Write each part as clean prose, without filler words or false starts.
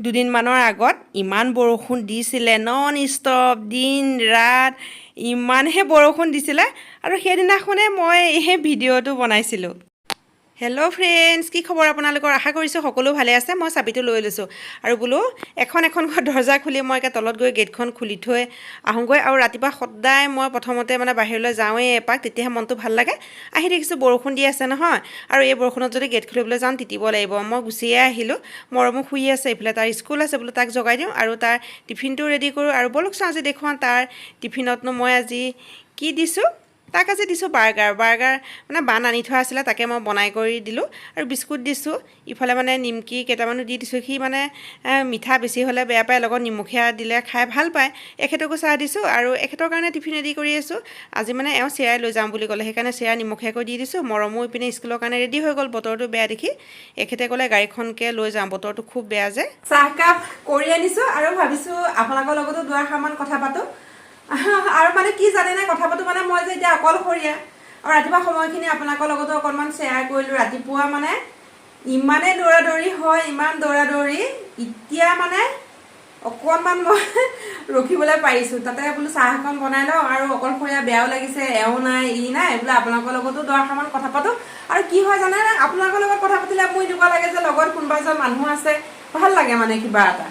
দুদিনমানৰ আগত ইমান বৰষুণ দিছিলে নন ষ্টপ দিন ৰাত ইমানহে বৰষুণ দিছিলে আৰু সেইদিনাখনে মই এই ভিডিঅ'টো বনাইছিলোঁ। হেল্ল' ফ্ৰেণ্ডছ, কি খবৰ আপোনালোকৰ? আশা কৰিছোঁ সকলো ভালে আছে। মই চাবিটো লৈ লৈছোঁ আৰু বোলো এখন দৰ্জা খুলি মই একে তলত গৈ গেটখন খুলি থৈ আহোঁগৈ। আৰু ৰাতিপুৱা সদায় মই প্ৰথমতে বাহিৰলৈ যাওঁৱেই এপাক, তেতিয়াহে মনটো ভাল লাগে। আহি দেখিছোঁ বৰষুণ দি আছে নহয়, আৰু এই বৰষুণত যদি গেট খুলিবলৈ যাওঁ তিতিব লাগিব। মই গুচিয়ে আহিলোঁ। মৰমো শুই আছে, এইফালে তাৰ স্কুল আছে, বোলো তাক জগাই দিওঁ আৰু তাৰ টিফিনটো ৰেডি কৰোঁ। আৰু বলকচোন আজি দেখুৱাওঁ তাৰ টিফিনতনো মই আজি কি দিছোঁ। তাক আজি দিছোঁ বাৰ্গাৰ বান আনি থোৱা আছিলে, তাকে মই বনাই কৰি দিলোঁ আৰু বিস্কুট দিছোঁ। ইফালে নিমকি কেইটামানো দি দিছোঁ। সি মিঠা বেছি হ'লে বেয়া পায়, লগত নিমখীয়া দিলে খাই ভাল পায়। এখেতকো চাহ দিছোঁ আৰু এখেতৰ কাৰণে টিফিন ৰেডি কৰি আছোঁ। আজি এওঁ চিৰাই লৈ যাম বুলি ক'লে, সেইকাৰণে চিৰা নিমখীয়াকৈ দি দিছোঁ। মৰমো ইপিনে স্কুলৰ কাৰণে ৰেডি হৈ গ'ল। বতৰটো বেয়া দেখি এখেতে ক'লে গাড়ীখনকে লৈ যাওঁ, বতৰটো খুব বেয়া যে। চাহকাপ কৰি আনিছোঁ আৰু ভাবিছোঁ আপোনালোকৰ লগতো দুআষাৰমান কথা পাতোঁ। আৰু কি জানেনে, কথা পাতোঁ মই যে এতিয়া অকলশৰীয়া আৰু ৰাতিপুৱা সময়খিনি আপোনালোকৰ লগতো অকণমান শ্বেয়াৰ কৰিলোঁ। ৰাতিপুৱা ইমানেই দৌৰা-দৌৰি হয়, ইমান দৌৰা-দৌৰি, এতিয়া অকণমান মই ৰখিবলৈ পাৰিছোঁ। তাতে বোলো চাহ এখন বনাই লওঁ আৰু অকলশৰীয়া বেয়াও লাগিছে, এওঁ নাই ই নাই, বোলো আপোনালোকৰ লগতো দুআষাৰমান কথা পাতোঁ। আৰু কি হয় জানে, আপোনালোকৰ লগত কথা পাতিলে মোৰ এনেকুৱা লাগে যে লগত কোনোবা এজন মানুহ আছে, ভাল লাগে কিবা এটা।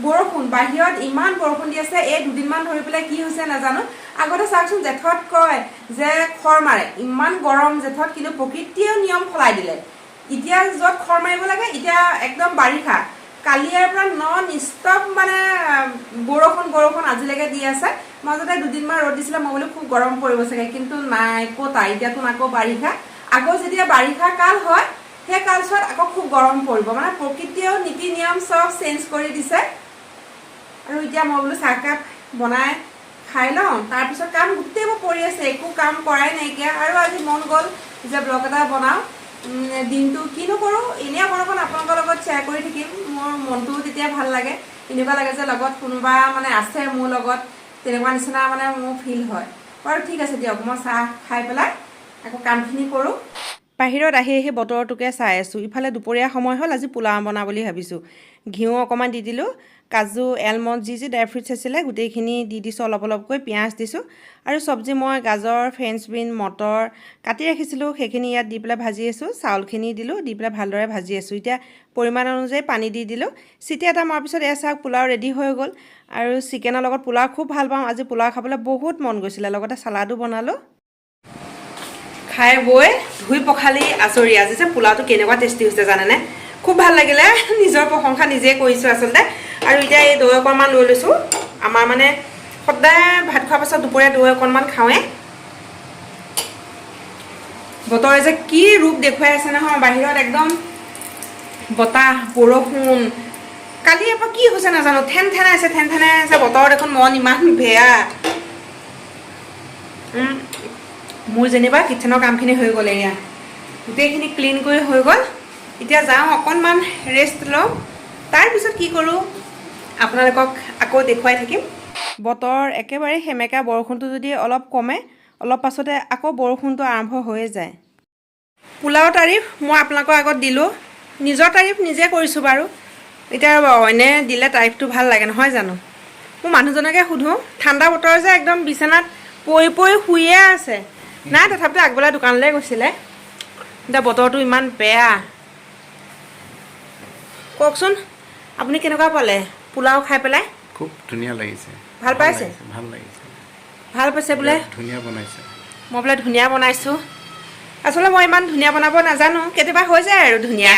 বৰষুণ বাহিৰত ইমান বৰষুণ দি আছে। এই দুদিনমান ধৰি পেলাই কি হৈছে নাজানো। আগতে চাওকচোন, জেঠত কয় যে খৰ মাৰে, ইমান গৰম জেঠত, কিন্তু প্ৰকৃতিয়েও নিয়ম সলাই দিলে। এতিয়া য'ত খৰ মাৰিব লাগে, এতিয়া একদম বাৰিষা। কালিৰে পৰা নন ষ্টপ বৰষুণ আজিলৈকে দি আছে। মাজতে দুদিনমান ৰ'দ দিছিলে, মই বোলো খুব গৰম পৰিব চাগে, কিন্তু নাই ক'তা। এতিয়াতো আকৌ বাৰিষা। আকৌ যেতিয়া বাৰিষা কাল হয়, সেই কালছোৱাত আকৌ খুব গৰম পৰিব। প্ৰকৃতিয়েও নীতি নিয়ম চব চেঞ্জ কৰি দিছে। আৰু এতিয়া মই বোলো চাহকাপ বনাই খাই লওঁ, তাৰপিছত কাম গোটেইবোৰ পৰি আছে, একো কাম কৰাই নাইকিয়া। আৰু আজি মন গ'ল যে ব্লগ এটা বনাওঁ। দিনটো কিনো কৰোঁ, এনেই অকণ আপোনালোকৰ লগত শ্বেয়াৰ কৰি থাকিম। মোৰ মনটোও তেতিয়া ভাল লাগে, এনেকুৱা লাগে যে লগত কোনোবা আছে মোৰ লগত, তেনেকুৱা নিচিনা মোৰ ফিল হয়। বাৰু ঠিক আছে দিয়ক, মই চাহ খাই পেলাই আকৌ কামখিনি কৰোঁ। বাহিৰত আহি বতৰটোকে চাই আছোঁ। ইফালে দুপৰীয়া সময় হ'ল, আজি পোলাও বনাওঁ বুলি ভাবিছোঁ। ঘিউ অকণমান দি দিলোঁ, কাজু এলমণ্ড যি ড্ৰাই ফ্ৰুটছ আছিলে গোটেইখিনি দি দিছোঁ, অলপ অলপকৈ পিঁয়াজ দিছোঁ। আৰু চব্জি মই গাজৰ, ফ্ৰেঞ্চ বিন, মটৰ কাটি ৰাখিছিলোঁ, সেইখিনি ইয়াত দি পেলাই ভাজি আছোঁ। চাউলখিনি দিলোঁ, দি পেলাই ভালদৰে ভাজি আছোঁ। এতিয়া পৰিমাণ অনুযায়ী পানী দি দিলোঁ। চিটি এটা মৰাৰ পিছত এয়া চাওক, পোলাও ৰেডি হৈ গ'ল। আৰু চিকেনৰ লগত পোলাও খুব ভাল পাওঁ। আজি পোলাও খাবলৈ বহুত মন গৈছিলে, লগতে চালাডো বনালোঁ। খাই বৈ ধুই পখালি আজৰি। আজি যে পোলাওটো কেনেকুৱা টেষ্টি হৈছে জানেনে, খুব ভাল লাগিলে। নিজৰ প্ৰশংসা নিজেই কৰিছোঁ আচলতে। আৰু এতিয়া এই দৈ অকণমান লৈ লৈছোঁ। আমাৰ সদায় ভাত খোৱাৰ পাছত দুপৰীয়া দৈ অকণমান খাওঁৱে। বতৰে যে কি ৰূপ দেখুৱাই আছে নহয়, বাহিৰত একদম বতাহ, বৰষুণ। কালি এবাৰ কি হৈছে নাজানো, ঠেন ঠেনাই আছে বতৰ। দেখোন মন ইমান বেয়া। মোৰ যেনিবা কিটচেনৰ কামখিনি হৈ গ'ল, এয়া গোটেইখিনি ক্লিন কৰি হৈ গ'ল। এতিয়া যাওঁ অকণমান ৰেষ্ট লওঁ, তাৰপিছত কি কৰোঁ আপোনালোকক আকৌ দেখুৱাই থাকিম। বতৰ একেবাৰে সেমেকা, বৰষুণটো যদি অলপ কমে, অলপ পাছতে আকৌ বৰষুণটো আৰম্ভ হৈয়ে যায়। পোলাও তাৰিফ মই আপোনালোকৰ আগত দিলোঁ, নিজৰ তাৰিফ নিজে কৰিছোঁ বাৰু। এতিয়া অইনে দিলে তাৰিফটো ভাল লাগে নহয় জানো। মোৰ মানুহজনকে সোধোঁ, ঠাণ্ডা বতৰ যে একদম বিচনাত পৰি পৰি শুইয়ে আছে। নাই, তথাপিতো আগবেলা দোকানলৈ গৈছিলে। এতিয়া বতৰটো ইমান বেয়া। কওকচোন আপুনি কেনেকুৱা পালে পোলাও খাই পেলাই? খুব ধুনীয়া লাগিছে। ভাল পাইছে? ভাল লাগিছে। ভাল পাইছে বোলে? ধুনীয়া বনাইছে। মই বোলে ধুনীয়া বনাইছোঁ। আচলতে মই ইমান ধুনীয়া বনাব নাজানো, কেতিয়াবা হৈ যায় আৰু ধুনীয়া।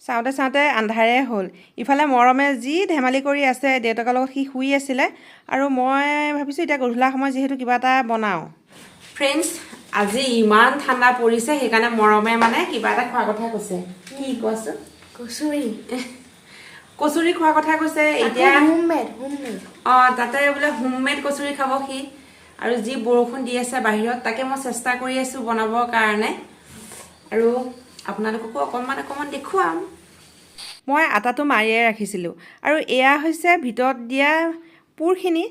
চাওঁতে চাওঁতে আন্ধাৰে হ'ল। ইফালে মৰমে যি ধেমালি কৰি আছে, দেউতাকৰ লগত সি শুই আছিলে। আৰু মই ভাবিছোঁ এতিয়া গধূলা সময় যিহেতু কিবা এটা বনাওঁ। ফ্ৰেণ্ডছ, আজি ইমান ঠাণ্ডা পৰিছে, সেইকাৰণে মৰমে কিবা এটা খোৱাৰ কথা কৈছে। কি কোৱাচোন? কচুৰি খোৱাৰ কথা কৈছে। এতিয়া তাতে বোলে হোমমেড কচুৰি খাব সি। আৰু যি বৰষুণ দি আছে বাহিৰত, তাকে মই চেষ্টা কৰি আছোঁ বনাবৰ কাৰণে। আৰু আপোনালোককো অকণমান দেখুৱাম। মই আটাটো মাৰিয়ে ৰাখিছিলোঁ। আৰু এয়া হৈছে ভিতৰত দিয়া পুৰখিনি।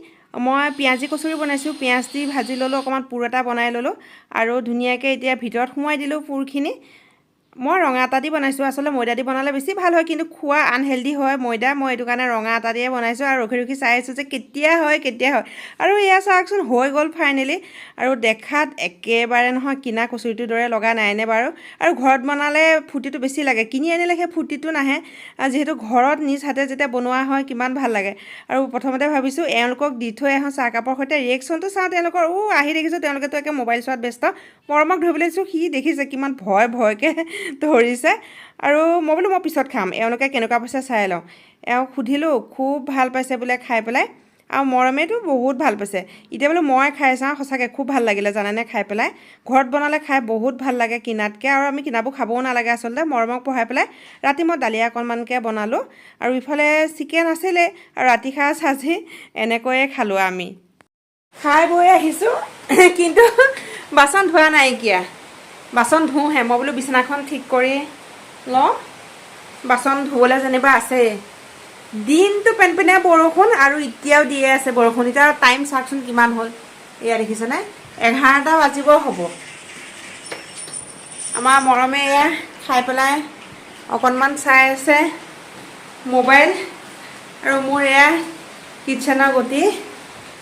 মই পিঁয়াজি কচুৰি বনাইছোঁ, পিঁয়াজ দি ভাজি ল'লোঁ, অকণমান পুৰ এটা বনাই ল'লোঁ আৰু ধুনীয়াকৈ এতিয়া ভিতৰত সোমোৱাই দিলোঁ পুৰখিনি। মই ৰঙা আটা দি বনাইছোঁ আচলতে ময়দা দি বনালে বেছি ভাল হয় কিন্তু খোৱা আনহেল্ডি হয় ময়দা মই এইটো কাৰণে ৰঙা আটা দিয়ে বনাইছোঁ আৰু ৰখি ৰখি চাই আছোঁ যে কেতিয়া হয় আৰু এয়া চাওকচোন হৈ গ'ল ফাইনেলি আৰু দেখাত একেবাৰে নহয় কিনা কচুৰিটোৰ দৰে লগা নাইনে বাৰু আৰু ঘৰত বনালে ফূৰ্তিটো বেছি লাগে কিনি আনিলে সেই ফূৰ্তিটো নাহে যিহেতু ঘৰত নিজ হাতে যেতিয়া বনোৱা হয় কিমান ভাল লাগে আৰু প্ৰথমতে ভাবিছোঁ এওঁলোকক দি থৈ আহোঁ চাহকাপৰ সৈতে ৰিয়েকশ্যনটো চাওঁ তেওঁলোকৰ আহি দেখিছোঁ তেওঁলোকেতো একে মোবাইল চোৱাত ব্যস্ত মৰমক ধৰিবলৈ দিছোঁ সি দেখিছে কিমান ভয়কৈ ধৰিছে আৰু মই বোলো মই পিছত খাম এওঁলোকে কেনেকুৱা পাইছে চাই লওঁ এওঁক সুধিলোঁ খুব ভাল পাইছে বোলে খাই পেলাই আৰু মৰমেতো বহুত ভাল পাইছে এতিয়া বোলো মই খাই চাওঁ সঁচাকৈ খুব ভাল লাগিলে জানেনে খাই পেলাই ঘৰত বনালে খাই বহুত ভাল লাগে কিনাতকৈ আৰু আমি কিনাবোৰ খাবও নালাগে আচলতে মৰমক পঢ়াই পেলাই ৰাতি মই দালি অকণমানকৈ বনালোঁ আৰু ইফালে চিকেন আছিলে আৰু ৰাতি সাঁজ আজি এনেকৈয়ে খালোঁ আমি খাই বৈ আহিছোঁ কিন্তু বাচন ধোৱা নাইকিয়া বাচন ধুওঁহে মই বোলো বিচনাখন ঠিক কৰি লওঁ বাচন ধুবলৈ যেনিবা আছেই দিনটো পেনপেনীয়া বৰষুণ আৰু এতিয়াও দিয়ে আছে বৰষুণ এতিয়া টাইম চাওকচোন কিমান হ'ল এয়া দেখিছেনে 11টা বাজিব হ'ব আমাৰ মৰমে এয়া খাই পেলাই অকণমান চাই আছে মোবাইল আৰু মোৰ এয়া কিটচেনৰ গতি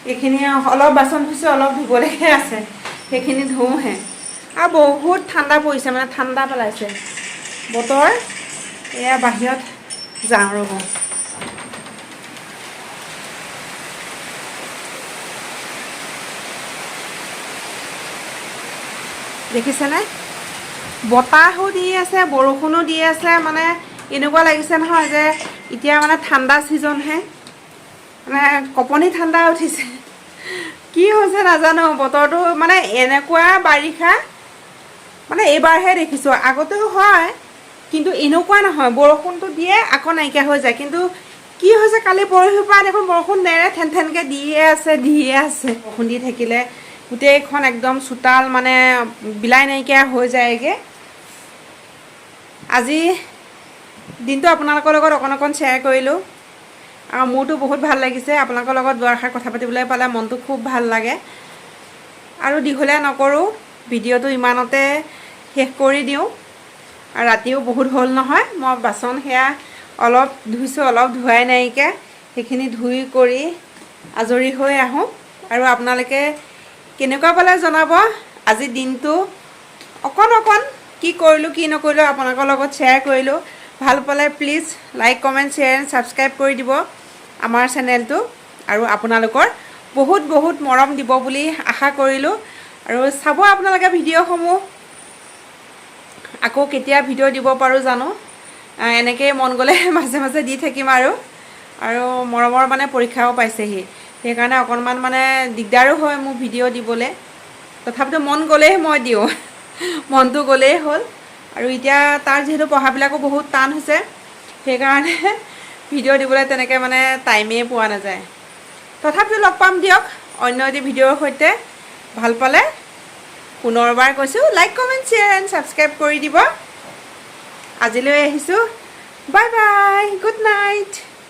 এইখিনি অলপ বাচন ধুইছোঁ অলপ ধুবলৈহে আছে সেইখিনি ধুওঁহে আৰু বহুত ঠাণ্ডা পৰিছে মানে ঠাণ্ডা পেলাইছে বতৰ এয়া বাহিৰত যাওঁ ৰ'ব দেখিছেনে বতাহো দি আছে বৰষুণো দি আছে মানে এনেকুৱা লাগিছে নহয় যে এতিয়া মানে ঠাণ্ডা ছিজনহে মানে কপনি ঠাণ্ডা উঠিছে কি হৈছে নাজানো বতৰটো মানে এনেকুৱা বাৰিষা মানে এইবাৰহে দেখিছোঁ আগতেও হয় কিন্তু এনেকুৱা নহয় বৰষুণটো দিয়ে আকৌ নাইকিয়া হৈ যায় কিন্তু কি হৈছে কালি পৰহিৰ পৰা দেখোন বৰষুণ নেৰে ঠেনকৈ দিয়ে আছে বৰষুণ দি থাকিলে গোটেইখন একদম চোতাল মানে বিলাই নাইকিয়া হৈ যায়গৈ আজি দিনটো আপোনালোকৰ লগত অকণ শ্বেয়াৰ কৰিলোঁ আৰু মোৰতো বহুত ভাল লাগিছে আপোনালোকৰ লগত দুআষাৰ কথা পাতিবলৈ পালে মনটো খুব ভাল লাগে আৰু দীঘলীয়া নকৰোঁ ভিডিঅ'টো ইমানতে শেষ কৰি দিওঁ আৰু ৰাতিও বহুত হ'ল নহয় মই বাচন সেয়া অলপ ধুইছোঁ অলপ ধোৱাই নাইকিয়া সেইখিনি ধুই কৰি আজৰি হৈ আহোঁ আৰু আপোনালোকে কেনেকুৱা পালে জনাব আজি দিনটো অকণ কি কৰিলোঁ কি নকৰিলোঁ আপোনালোকৰ লগত শ্বেয়াৰ কৰিলোঁ ভাল পালে please like comment share and subscribe কৰি দিব আমাৰ চেনেলটো আৰু আপোনালোকৰ বহুত মৰম দিব বুলি আশা কৰিলোঁ আৰু চাব আপোনালোকে ভিডিঅ'সমূহ আকৌ কেতিয়া ভিডিঅ' দিব পাৰোঁ জানো এনেকৈ মন গ'লে মাজে দি থাকিম আৰু মৰমৰ মানে পৰীক্ষাও পাইছেহি সেইকাৰণে অকণমান মানে দিগদাৰো হয় মোৰ ভিডিঅ' দিবলৈ তথাপিতো মন গ'লেই মই দিওঁ মনটো গ'লেই হ'ল আৰু এতিয়া তাৰ যিহেতু পঢ়াবিলাকো বহুত টান হৈছে সেইকাৰণে ভিডিঅ' দিবলৈ তেনেকৈ মানে টাইমেই পোৱা নাযায় তথাপিতো লগ পাম দিয়ক অন্য এটি ভিডিঅ'ৰ সৈতে ভাল পালে পুনৰবাৰ কৈছোঁ like comment share and subscribe কৰি দিব আজিলৈ আহিছোঁ বাই বাই গুড নাইট